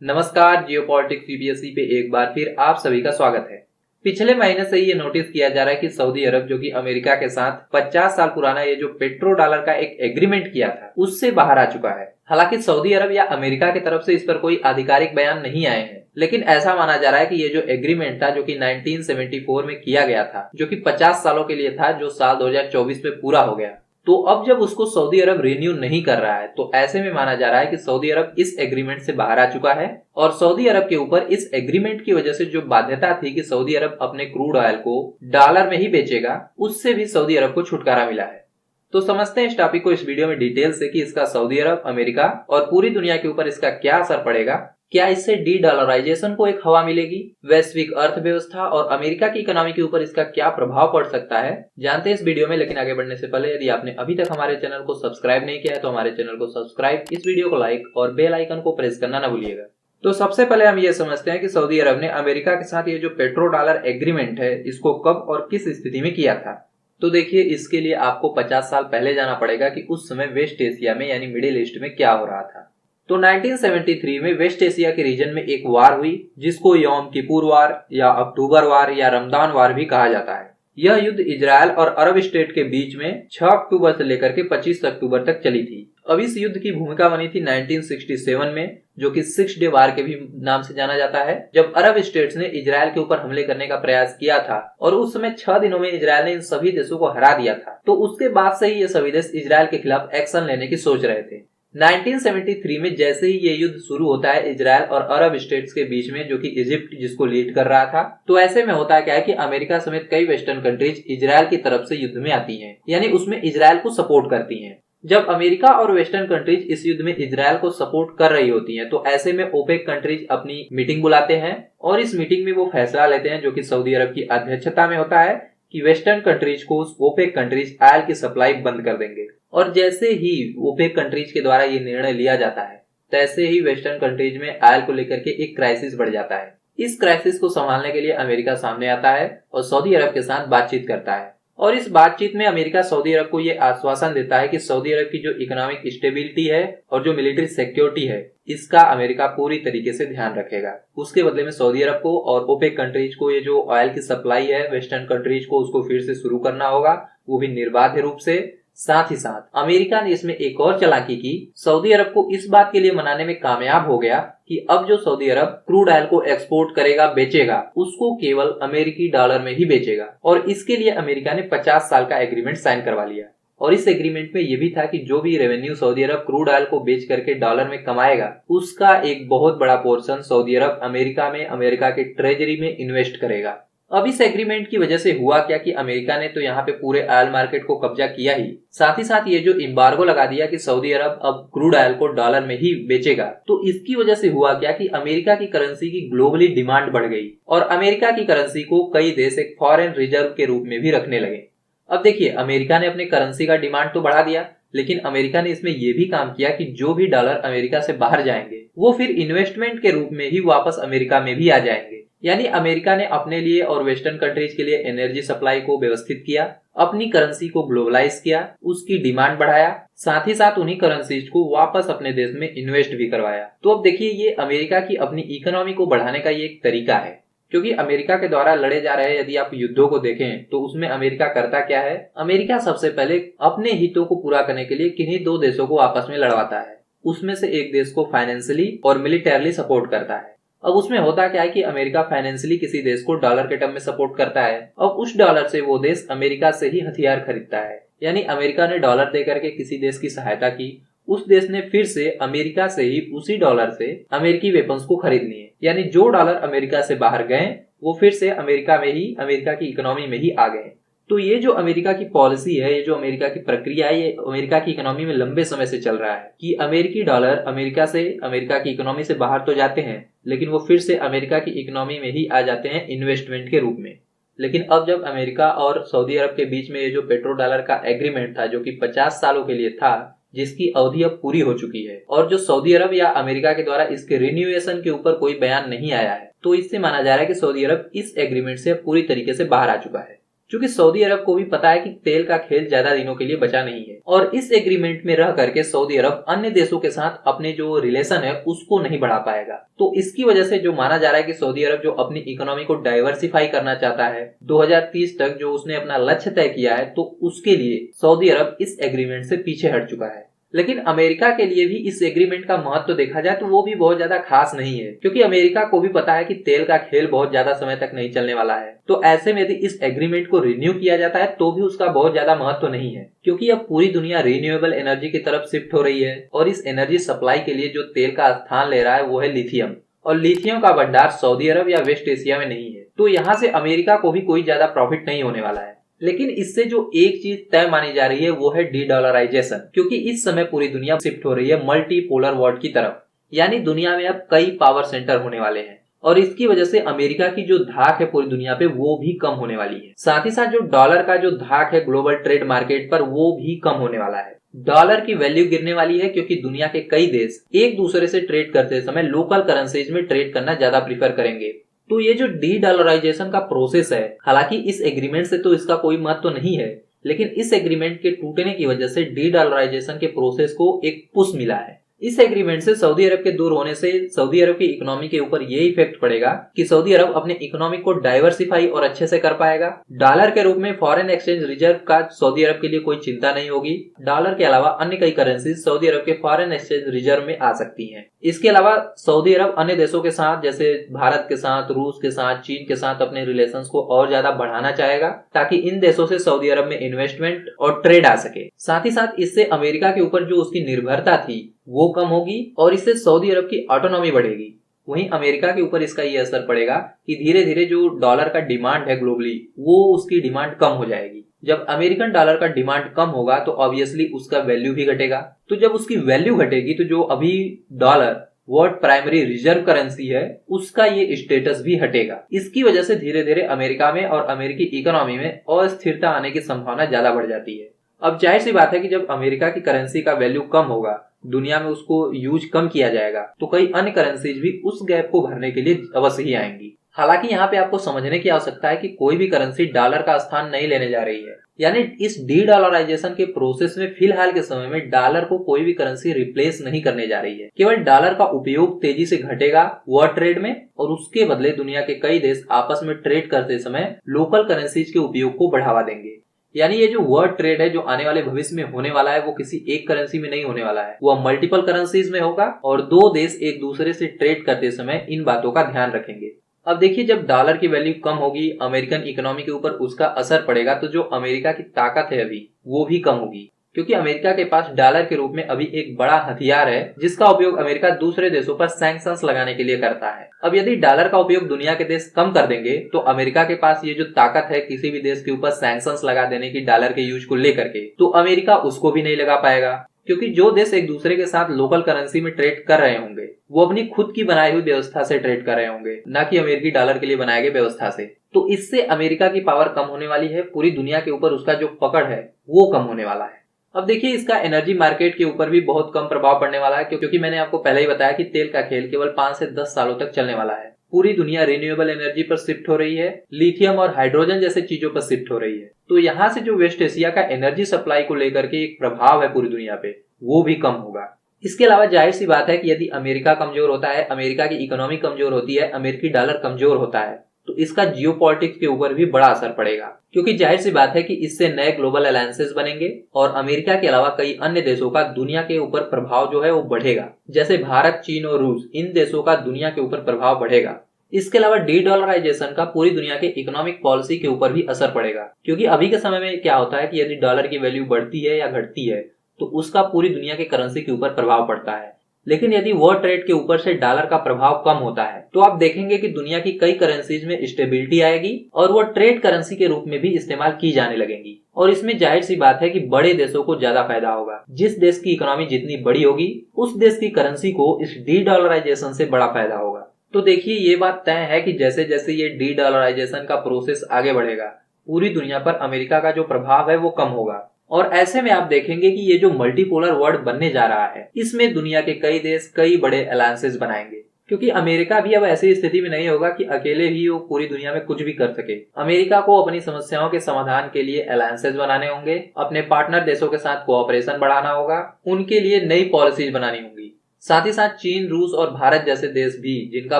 नमस्कार, geopolitics UPSC पे एक बार फिर आप सभी का स्वागत है। पिछले महीने से ये नोटिस किया जा रहा है कि सऊदी अरब जो कि अमेरिका के साथ 50 साल पुराना ये जो पेट्रो डॉलर का एक एग्रीमेंट किया था उससे बाहर आ चुका है। हालांकि सऊदी अरब या अमेरिका की तरफ से इस पर कोई आधिकारिक बयान नहीं आए हैं, लेकिन ऐसा माना जा रहा है कि ये जो एग्रीमेंट था जो कि 1974 में किया गया था, जो कि 50 सालों के लिए था, जो साल 2024 में पूरा हो गया। तो अब जब उसको सऊदी अरब रिन्यू नहीं कर रहा है तो ऐसे में माना जा रहा है कि सऊदी अरब इस एग्रीमेंट से बाहर आ चुका है और सऊदी अरब के ऊपर इस एग्रीमेंट की वजह से जो बाध्यता थी कि सऊदी अरब अपने क्रूड ऑयल को डॉलर में ही बेचेगा, उससे भी सऊदी अरब को छुटकारा मिला है। तो समझते हैं इस टॉपिक को इस वीडियो में डिटेल से कि इसका सऊदी अरब, अमेरिका और पूरी दुनिया के ऊपर इसका क्या असर पड़ेगा। क्या इससे डी डॉलराइजेशन को एक हवा मिलेगी, वैश्विक अर्थव्यवस्था और अमेरिका की इकोनॉमी के ऊपर इसका क्या प्रभाव पड़ सकता है, जानते हैं इस वीडियो में। लेकिन आगे बढ़ने से पहले यदि आपने अभी तक हमारे चैनल को सब्सक्राइब नहीं किया है तो हमारे चैनल को सब्सक्राइब, इस वीडियो को लाइक और बेल आइकन को प्रेस करना न भूलिएगा। तो सबसे पहले हम ये समझते हैं कि सऊदी अरब ने अमेरिका के साथ ये जो पेट्रो डॉलर एग्रीमेंट है इसको कब और किस स्थिति में किया था। तो देखिए, इसके लिए आपको 50 साल पहले जाना पड़ेगा कि उस समय वेस्ट एशिया में यानी मिडिल ईस्ट में क्या हो रहा था। तो 1973 में वेस्ट एशिया के रीजन में एक वार हुई जिसको यौम किपुर वार या अक्टूबर वार या रमदान वार भी कहा जाता है। यह युद्ध इजराइल और अरब स्टेट के बीच में 6 अक्टूबर से लेकर के 25 अक्टूबर तक चली थी। अब इस युद्ध की भूमिका बनी थी 1967 में, जो कि 6 डे वार के भी नाम से जाना जाता है, जब अरब स्टेट्स ने इजराइल के ऊपर हमले करने का प्रयास किया था और उस समय 6 दिनों में इजराइल ने इन सभी देशों को हरा दिया था। तो उसके बाद से ही ये सभी देश इजराइल के खिलाफ एक्शन लेने की सोच रहे थे। 1973 में जैसे ही ये युद्ध शुरू होता है इजराइल और अरब स्टेट्स के बीच में, जो कि इजिप्ट जिसको लीड कर रहा था, तो ऐसे में होता क्या है कि अमेरिका समेत कई वेस्टर्न कंट्रीज इजराइल की तरफ से युद्ध में आती हैं, यानी उसमें इजराइल को सपोर्ट करती हैं। जब अमेरिका और वेस्टर्न कंट्रीज इस युद्ध में इजराइल को सपोर्ट कर रही होती हैं तो ऐसे में ओपेक कंट्रीज अपनी मीटिंग बुलाते हैं और इस मीटिंग में वो फैसला लेते हैं, जो कि सऊदी अरब की अध्यक्षता में होता है, कि वेस्टर्न कंट्रीज को ओपेक कंट्रीज ऑयल की सप्लाई बंद कर देंगे। और जैसे ही ओपेक कंट्रीज के द्वारा ये निर्णय लिया जाता है तैसे ही वेस्टर्न कंट्रीज में ऑयल को लेकर के एक क्राइसिस बढ़ जाता है। इस क्राइसिस को संभालने के लिए अमेरिका सामने आता है और सऊदी अरब के साथ बातचीत करता है। और इस बातचीत में अमेरिका सऊदी अरब को ये आश्वासन देता है कि सऊदी अरब की जो इकोनॉमिक स्टेबिलिटी है और जो मिलिट्री सिक्योरिटी है इसका अमेरिका पूरी तरीके से ध्यान रखेगा। उसके बदले में सऊदी अरब को और ओपेक कंट्रीज को ये जो ऑयल की सप्लाई है वेस्टर्न कंट्रीज को उसको फिर से शुरू करना होगा, वो भी निर्बाध रूप से। साथ ही साथ अमेरिका ने इसमें एक और चालाकी की, सऊदी अरब को इस बात के लिए मनाने में कामयाब हो गया कि अब जो सऊदी अरब क्रूड ऑयल को एक्सपोर्ट करेगा, बेचेगा, उसको केवल अमेरिकी डॉलर में ही बेचेगा। और इसके लिए अमेरिका ने 50 साल का एग्रीमेंट साइन करवा लिया। और इस एग्रीमेंट में यह भी था कि जो भी रेवेन्यू सऊदी अरब क्रूड ऑयल को बेच करके डॉलर में कमाएगा उसका एक बहुत बड़ा पोर्शन सऊदी अरब अमेरिका में, अमेरिका के ट्रेजरी में इन्वेस्ट करेगा। अब इस एग्रीमेंट की वजह से हुआ क्या कि अमेरिका ने तो यहाँ पे पूरे ऑयल मार्केट को कब्जा किया ही, साथ ही साथ ये जो एम्बार्गो लगा दिया कि सऊदी अरब अब क्रूड ऑयल को डॉलर में ही बेचेगा, तो इसकी वजह से हुआ क्या कि अमेरिका की करेंसी की ग्लोबली डिमांड बढ़ गई और अमेरिका की करेंसी को कई देश एक फॉरेन रिजर्व के रूप में भी रखने लगे। अब देखिए, अमेरिका ने अपने करेंसी का डिमांड तो बढ़ा दिया, लेकिन अमेरिका ने इसमें यह भी काम किया कि जो भी डॉलर अमेरिका से बाहर जाएंगे वो फिर इन्वेस्टमेंट के रूप में ही वापस अमेरिका में भी आ जाएंगे। यानी अमेरिका ने अपने लिए और वेस्टर्न कंट्रीज के लिए एनर्जी सप्लाई को व्यवस्थित किया, अपनी करेंसी को ग्लोबलाइज किया, उसकी डिमांड बढ़ाया, साथ ही साथ उन्हीं करेंसीज को वापस अपने देश में इन्वेस्ट भी करवाया। तो अब देखिए, ये अमेरिका की अपनी इकोनॉमी को बढ़ाने का ये एक तरीका है, क्योंकि अमेरिका के द्वारा लड़े जा रहे यदि आप युद्धों को देखें तो उसमें अमेरिका करता क्या है, अमेरिका सबसे पहले अपने हितों को पूरा करने के लिए किन्हीं दो देशों को आपस में लड़वाता है। उसमें से एक देश को फाइनेंशियली और मिलिटरली सपोर्ट करता है। अब उसमें होता क्या है कि अमेरिका फाइनेंशियली किसी देश को डॉलर के टर्म में सपोर्ट करता है और उस डॉलर से वो देश अमेरिका से ही हथियार खरीदता है। यानी अमेरिका ने डॉलर दे करके किसी देश की सहायता की, उस देश ने फिर से अमेरिका से ही उसी डॉलर से अमेरिकी वेपन्स को खरीद लिए। यानी जो डॉलर अमेरिका से बाहर गए वो फिर से अमेरिका में ही, अमेरिका की इकोनॉमी में ही आ गए। तो ये जो अमेरिका की पॉलिसी है, ये जो अमेरिका की प्रक्रिया है, ये अमेरिका की इकोनॉमी में लंबे समय से चल रहा है कि अमेरिकी डॉलर अमेरिका से, अमेरिका की इकोनॉमी से बाहर तो जाते हैं लेकिन वो फिर से अमेरिका की इकोनॉमी में ही आ जाते हैं इन्वेस्टमेंट के रूप में। लेकिन अब जब अमेरिका और सऊदी अरब के बीच में ये जो पेट्रो डॉलर का एग्रीमेंट था, जो कि 50 सालों के लिए था, जिसकी अवधि अब पूरी हो चुकी है और जो सऊदी अरब या अमेरिका के द्वारा इसके रिन्यूएशन के ऊपर कोई बयान नहीं आया है, तो इससे माना जा रहा है कि सऊदी अरब इस एग्रीमेंट से पूरी तरीके से बाहर आ चुका है। क्योंकि सऊदी अरब को भी पता है कि तेल का खेल ज्यादा दिनों के लिए बचा नहीं है और इस एग्रीमेंट में रह करके सऊदी अरब अन्य देशों के साथ अपने जो रिलेशन है उसको नहीं बढ़ा पाएगा। तो इसकी वजह से जो माना जा रहा है कि सऊदी अरब जो अपनी इकोनॉमी को डाइवर्सिफाई करना चाहता है 2030 तक जो उसने अपना लक्ष्य तय किया है, तो उसके लिए सऊदी अरब इस एग्रीमेंट से पीछे हट चुका है। लेकिन अमेरिका के लिए भी इस एग्रीमेंट का महत्व देखा जाए तो वो भी बहुत ज्यादा खास नहीं है, क्योंकि अमेरिका को भी पता है कि तेल का खेल बहुत ज्यादा समय तक नहीं चलने वाला है। तो ऐसे में यदि इस एग्रीमेंट को रिन्यू किया जाता है तो भी उसका बहुत ज्यादा महत्व नहीं है, क्योंकि अब पूरी दुनिया रिन्यूएबल एनर्जी की तरफ शिफ्ट हो रही है और इस एनर्जी सप्लाई के लिए जो तेल का स्थान ले रहा है वो है लिथियम, और लिथियम का भंडार सऊदी अरब या वेस्ट एशिया में नहीं है। तो यहाँ से अमेरिका को भी कोई ज्यादा प्रॉफिट नहीं होने वाला है। लेकिन इससे जो एक चीज तय मानी जा रही है वो है डी डॉलराइजेशन, क्योंकि इस समय पूरी दुनिया शिफ्ट हो रही है मल्टी पोलर वर्ल्ड की तरफ, यानी दुनिया में अब कई पावर सेंटर होने वाले हैं और इसकी वजह से अमेरिका की जो धाक है पूरी दुनिया पे वो भी कम होने वाली है। साथ ही साथ जो डॉलर का जो धाक है ग्लोबल ट्रेड मार्केट पर वो भी कम होने वाला है। डॉलर की वैल्यू गिरने वाली है क्योंकि दुनिया के कई देश एक दूसरे से ट्रेड करते समय लोकल करेंसीज में ट्रेड करना ज्यादा प्रीफर करेंगे। तो ये जो डी डॉलराइजेशन का प्रोसेस है, हालांकि इस एग्रीमेंट से तो इसका कोई महत्व तो नहीं है, लेकिन इस एग्रीमेंट के टूटने की वजह से डी डॉलराइजेशन के प्रोसेस को एक पुश मिला है। इस एग्रीमेंट से सऊदी अरब के दूर होने से सऊदी अरब की इकोनॉमी के ऊपर ये इफेक्ट पड़ेगा कि सऊदी अरब अपने इकोनॉमी को डाइवर्सिफाई और अच्छे से कर पाएगा। डॉलर के रूप में फॉरेन एक्सचेंज रिजर्व का सऊदी अरब के लिए कोई चिंता नहीं होगी। डॉलर के अलावा अन्य कई करेंसी सऊदी अरब के फॉरेन एक्सचेंज रिजर्व में आ सकती हैं। इसके अलावा सऊदी अरब अन्य देशों के साथ जैसे भारत के साथ, रूस के साथ, चीन के साथ अपने रिलेशंस को और ज्यादा बढ़ाना चाहेगा ताकि इन देशों से सऊदी अरब में इन्वेस्टमेंट और ट्रेड आ सके। साथ ही साथ इससे अमेरिका के ऊपर जो उसकी निर्भरता थी वो कम होगी और इससे सऊदी अरब की ऑटोनॉमी बढ़ेगी। वहीं अमेरिका के ऊपर इसका ये असर पड़ेगा कि धीरे धीरे जो डॉलर का डिमांड है ग्लोबली वो उसकी डिमांड कम हो जाएगी। जब अमेरिकन डॉलर का डिमांड कम होगा तो ऑब्वियसली उसका वैल्यू भी घटेगा। तो जब उसकी वैल्यू घटेगी तो जो अभी dollar world primary reserve currency है उसका ये स्टेटस भी हटेगा। इसकी वजह से धीरे धीरे अमेरिका में और अमेरिकी इकोनॉमी में अस्थिरता आने की संभावना ज्यादा बढ़ जाती है। अब जाहिर सी बात है कि जब अमेरिका की करेंसी का वैल्यू कम होगा, दुनिया में उसको यूज कम किया जाएगा, तो कई अन्य करेंसीज भी उस गैप को भरने के लिए अवश्य ही आएंगी। हालांकि यहाँ पे आपको समझने की आवश्यकता है कि कोई भी करेंसी डॉलर का स्थान नहीं लेने जा रही है, यानी इस डी डॉलराइजेशन के प्रोसेस में फिलहाल के समय में डॉलर को कोई भी करेंसी रिप्लेस नहीं करने जा रही है। केवल डॉलर का उपयोग तेजी से घटेगा वर्ल्ड ट्रेड में और उसके बदले दुनिया के कई देश आपस में ट्रेड करते समय लोकल करेंसीज के उपयोग को बढ़ावा देंगे। यानी ये जो वर्ल्ड ट्रेड है जो आने वाले भविष्य में होने वाला है वो किसी एक करेंसी में नहीं होने वाला है, वो मल्टीपल करेंसीज में होगा और दो देश एक दूसरे से ट्रेड करते समय इन बातों का ध्यान रखेंगे। अब देखिए, जब डॉलर की वैल्यू कम होगी, अमेरिकन इकोनॉमी के ऊपर उसका असर पड़ेगा, तो जो अमेरिका की ताकत है अभी वो भी कम होगी, क्योंकि अमेरिका के पास डॉलर के रूप में अभी एक बड़ा हथियार है जिसका उपयोग अमेरिका दूसरे देशों पर सैंक्शंस लगाने के लिए करता है। अब यदि डॉलर का उपयोग दुनिया के देश कम कर देंगे तो अमेरिका के पास ये जो ताकत है किसी भी देश के ऊपर सैंक्शंस लगा देने की डॉलर के यूज को लेकर के, तो अमेरिका उसको भी नहीं लगा पाएगा, क्योंकि जो देश एक दूसरे के साथ लोकल करेंसी में ट्रेड कर रहे होंगे वो अपनी खुद की बनाई हुई व्यवस्था से ट्रेड कर रहे होंगे, न कि अमेरिकी डॉलर के लिए बनाए गए व्यवस्था से। तो इससे अमेरिका की पावर कम होने वाली है, पूरी दुनिया के ऊपर उसका जो पकड़ है वो कम होने वाला है। अब देखिए, इसका एनर्जी मार्केट के ऊपर भी बहुत कम प्रभाव पड़ने वाला है, क्योंकि मैंने आपको पहले ही बताया कि तेल का खेल केवल 5 से 10 सालों तक चलने वाला है। पूरी दुनिया रिन्यूएबल एनर्जी पर शिफ्ट हो रही है, लिथियम और हाइड्रोजन जैसे चीजों पर शिफ्ट हो रही है। तो यहाँ से जो वेस्ट एशिया का एनर्जी सप्लाई को लेकर के एक प्रभाव है पूरी दुनिया पे, वो भी कम होगा। इसके अलावा जाहिर सी बात है कि यदि अमेरिका कमजोर होता है, अमेरिका की इकोनॉमी कमजोर होती है, अमेरिकी डॉलर कमजोर होता है, तो इसका जियोपॉलिटिक्स के ऊपर भी बड़ा असर पड़ेगा, क्योंकि जाहिर सी बात है कि इससे नए ग्लोबल अलायंसेस बनेंगे और अमेरिका के अलावा कई अन्य देशों का दुनिया के ऊपर प्रभाव जो है वो बढ़ेगा। जैसे भारत, चीन और रूस, इन देशों का दुनिया के ऊपर प्रभाव बढ़ेगा। इसके अलावा डी डॉलराइजेशन का पूरी दुनिया के इकोनॉमिक पॉलिसी के ऊपर भी असर पड़ेगा, क्योंकि अभी के समय में क्या होता है कि यदि डॉलर की वैल्यू बढ़ती है या घटती है तो उसका पूरी दुनिया के करेंसी के ऊपर प्रभाव पड़ता है। लेकिन यदि वर्ल्ड ट्रेड के ऊपर से डॉलर का प्रभाव कम होता है तो आप देखेंगे कि दुनिया की कई करेंसीज में स्टेबिलिटी आएगी और वो ट्रेड करेंसी के रूप में भी इस्तेमाल की जाने लगेंगी। और इसमें जाहिर सी बात है कि बड़े देशों को ज्यादा फायदा होगा। जिस देश की इकोनॉमी जितनी बड़ी होगी उस देश की करेंसी को इस डी डॉलराइजेशन से बड़ा फायदा होगा। तो देखिए, ये बात तय है कि जैसे जैसे ये डी डॉलराइजेशन का प्रोसेस आगे बढ़ेगा, पूरी दुनिया पर अमेरिका का जो प्रभाव है वो कम होगा। और ऐसे में आप देखेंगे कि ये जो मल्टीपोलर वर्ल्ड बनने जा रहा है, इसमें दुनिया के कई देश कई बड़े अलायंसेस बनाएंगे, क्योंकि अमेरिका भी अब ऐसी स्थिति में नहीं होगा कि अकेले ही वो पूरी दुनिया में कुछ भी कर सके। अमेरिका को अपनी समस्याओं के समाधान के लिए अलायंसेज बनाने होंगे, अपने पार्टनर देशों के साथ कोऑपरेशन बढ़ाना होगा, उनके लिए नई पॉलिसीज बनानी होंगी। साथ ही साथ चीन, रूस और भारत जैसे देश भी जिनका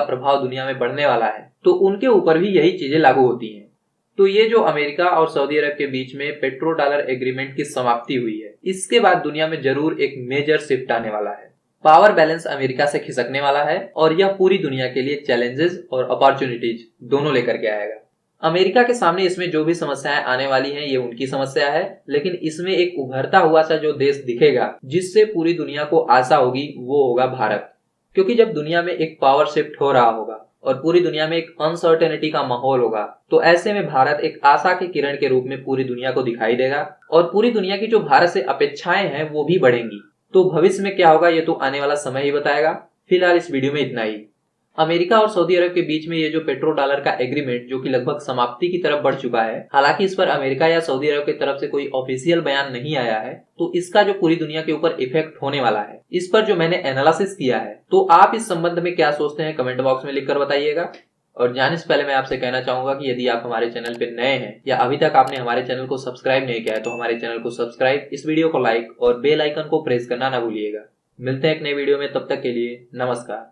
प्रभाव दुनिया में बढ़ने वाला है, तो उनके ऊपर भी यही चीजें लागू होती हैं। तो ये जो अमेरिका और सऊदी अरब के बीच में पेट्रो डॉलर एग्रीमेंट की समाप्ति हुई है, इसके बाद दुनिया में जरूर एक मेजर शिफ्ट आने वाला है। पावर बैलेंस अमेरिका से खिसकने वाला है और यह पूरी दुनिया के लिए चैलेंजेस और अपॉर्चुनिटीज दोनों लेकर के आएगा। अमेरिका के सामने इसमें जो भी समस्याएं आने वाली हैं, ये उनकी समस्या है, लेकिन इसमें एक उभरता हुआ सा जो देश दिखेगा जिससे पूरी दुनिया को आशा होगी, वो होगा भारत। क्योंकि जब दुनिया में एक पावर शिफ्ट हो रहा होगा और पूरी दुनिया में एक अनसर्टेनिटी का माहौल होगा, तो ऐसे में भारत एक आशा के किरण के रूप में पूरी दुनिया को दिखाई देगा और पूरी दुनिया की जो भारत से अपेक्षाएं हैं वो भी बढ़ेंगी। तो भविष्य में क्या होगा ये तो आने वाला समय ही बताएगा। फिलहाल इस वीडियो में इतना ही। अमेरिका और सऊदी अरब के बीच में ये जो पेट्रो डॉलर का एग्रीमेंट जो कि लगभग समाप्ति की तरफ बढ़ चुका है, हालांकि इस पर अमेरिका या सऊदी अरब की तरफ से कोई ऑफिशियल बयान नहीं आया है, तो इसका जो पूरी दुनिया के ऊपर इफेक्ट होने वाला है, इस पर जो मैंने एनालिसिस किया है, तो आप इस संबंध में क्या सोचते हैं कमेंट बॉक्स में लिखकर बताइएगा। और जाने से पहले मैं आपसे कहना चाहूंगा कि यदि आप हमारे चैनल पर नए हैं या अभी तक आपने हमारे चैनल को सब्सक्राइब नहीं किया है, तो हमारे चैनल को सब्सक्राइब, इस वीडियो को लाइक और बेल आइकन को प्रेस करना ना भूलिएगा। मिलते हैं एक नए वीडियो में, तब तक के लिए नमस्कार।